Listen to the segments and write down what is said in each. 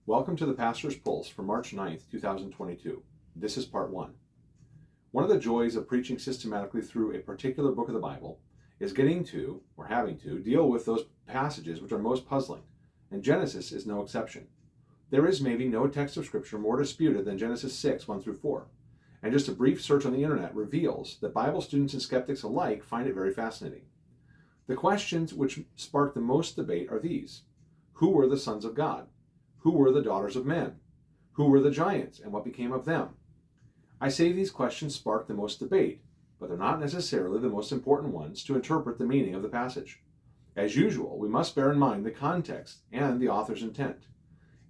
Welcome to the Pastor's Pulse for March 9th, 2022. This is part 1. One of the joys of preaching systematically through a particular book of the Bible is getting to, or having to, deal with those passages which are most puzzling, and Genesis is no exception. There is maybe no text of Scripture more disputed than Genesis 6, 1 through 4, and just a brief search on the internet reveals that Bible students and skeptics alike find it very fascinating. The questions which spark the most debate are these: who were the sons of God? Who were the daughters of men? Who were the giants, and what became of them? I say these questions spark the most debate, but they're not necessarily the most important ones to interpret the meaning of the passage. As usual, we must bear in mind the context and the author's intent.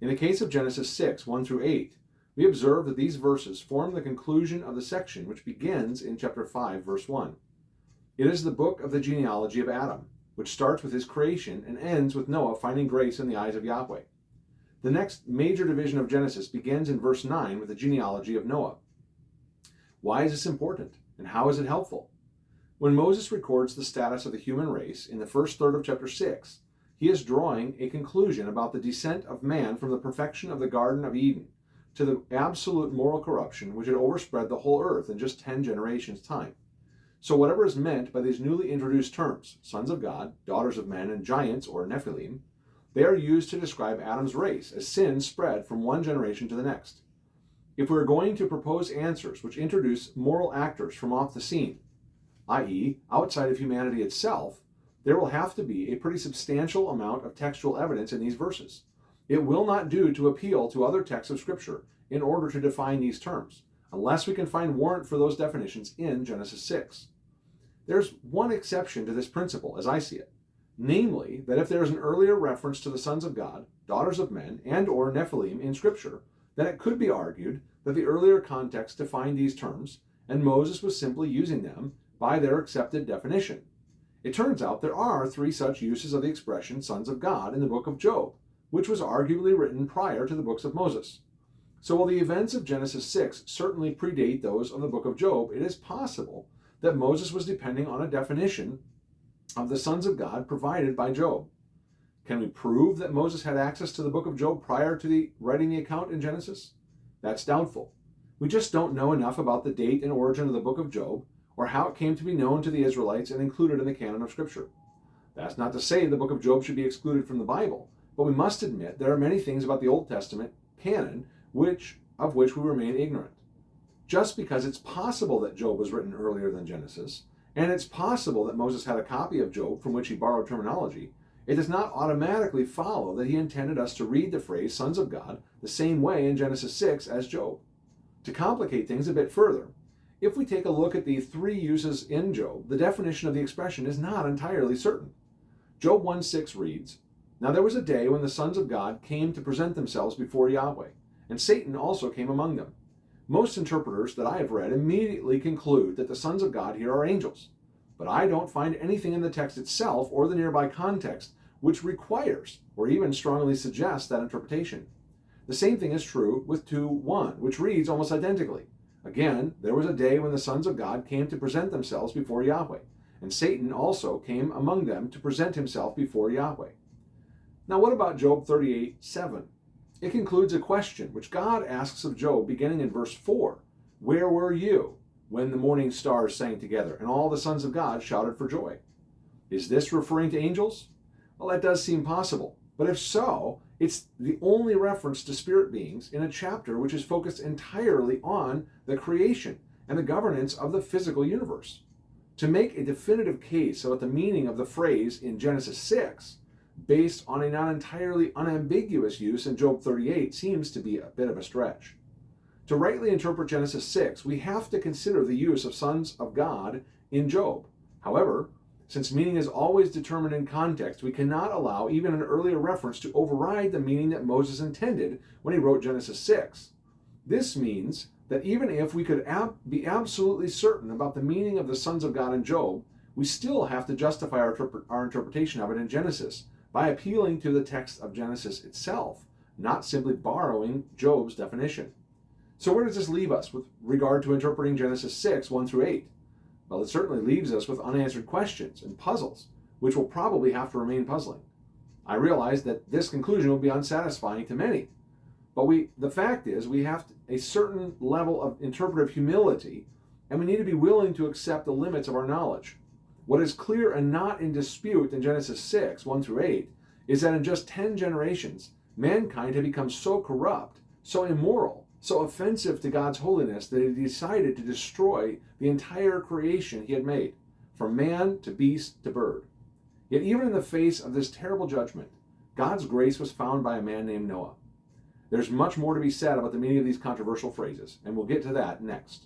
In the case of Genesis 6, 1 through 8, we observe that these verses form the conclusion of the section which begins in chapter 5, verse 1. It is the book of the genealogy of Adam, which starts with his creation and ends with Noah finding grace in the eyes of Yahweh. The next major division of Genesis begins in verse 9 with the genealogy of Noah. Why is this important, and how is it helpful? When Moses records the status of the human race in the first third of chapter 6, he is drawing a conclusion about the descent of man from the perfection of the Garden of Eden to the absolute moral corruption which had overspread the whole earth in just 10 generations' time. So whatever is meant by these newly introduced terms, sons of God, daughters of men, and giants, or nephilim, they are used to describe Adam's race as sin spread from one generation to the next. If we are going to propose answers which introduce moral actors from off the scene, i.e., outside of humanity itself, there will have to be a pretty substantial amount of textual evidence in these verses. It will not do to appeal to other texts of Scripture in order to define these terms, unless we can find warrant for those definitions in Genesis 6. There's one exception to this principle, as I see it. Namely, that if there is an earlier reference to the sons of God, daughters of men, and or Nephilim in Scripture, then it could be argued that the earlier context defined these terms, and Moses was simply using them by their accepted definition. It turns out there are 3 such uses of the expression sons of God in the book of Job, which was arguably written prior to the books of Moses. So while the events of Genesis 6 certainly predate those of the book of Job, it is possible that Moses was depending on a definition of the sons of God provided by Job. Can we prove that Moses had access to the book of Job prior to writing the account in Genesis? That's doubtful. We just don't know enough about the date and origin of the book of Job, or how it came to be known to the Israelites and included in the canon of Scripture. That's not to say the book of Job should be excluded from the Bible, but we must admit there are many things about the Old Testament canon of which we remain ignorant. Just because it's possible that Job was written earlier than Genesis, and it's possible that Moses had a copy of Job from which he borrowed terminology, it does not automatically follow that he intended us to read the phrase sons of God the same way in Genesis 6 as Job. To complicate things a bit further, if we take a look at the 3 uses in Job, the definition of the expression is not entirely certain. Job 1:6 reads, "Now there was a day when the sons of God came to present themselves before Yahweh, and Satan also came among them. Most interpreters that I have read immediately conclude that the sons of God here are angels, but I don't find anything in the text itself or the nearby context which requires or even strongly suggests that interpretation. The same thing is true with 2:1, which reads almost identically. Again, there was a day when the sons of God came to present themselves before Yahweh, and Satan also came among them to present himself before Yahweh." Now what about Job 38:7? It concludes a question which God asks of Job beginning in verse 4. "Where were you when the morning stars sang together and all the sons of God shouted for joy?" Is this referring to angels? Well, that does seem possible. But if so, it's the only reference to spirit beings in a chapter which is focused entirely on the creation and the governance of the physical universe. To make a definitive case about the meaning of the phrase in Genesis 6, based on a not entirely unambiguous use in Job 38, seems to be a bit of a stretch. To rightly interpret Genesis 6, we have to consider the use of sons of God in Job. However, since meaning is always determined in context, we cannot allow even an earlier reference to override the meaning that Moses intended when he wrote Genesis 6. This means that even if we could be absolutely certain about the meaning of the sons of God in Job, we still have to justify our interpretation of it in Genesis by appealing to the text of Genesis itself, not simply borrowing Job's definition. So where does this leave us with regard to interpreting Genesis 6, 1 through 8? Well, it certainly leaves us with unanswered questions and puzzles, which will probably have to remain puzzling. I realize that this conclusion will be unsatisfying to many, But the fact is, we have a certain level of interpretive humility, and we need to be willing to accept the limits of our knowledge. What is clear and not in dispute in Genesis 6, 1 through 8, is that in just 10 generations, mankind had become so corrupt, so immoral, so offensive to God's holiness that he decided to destroy the entire creation he had made, from man to beast to bird. Yet even in the face of this terrible judgment, God's grace was found by a man named Noah. There's much more to be said about the meaning of these controversial phrases, and we'll get to that next.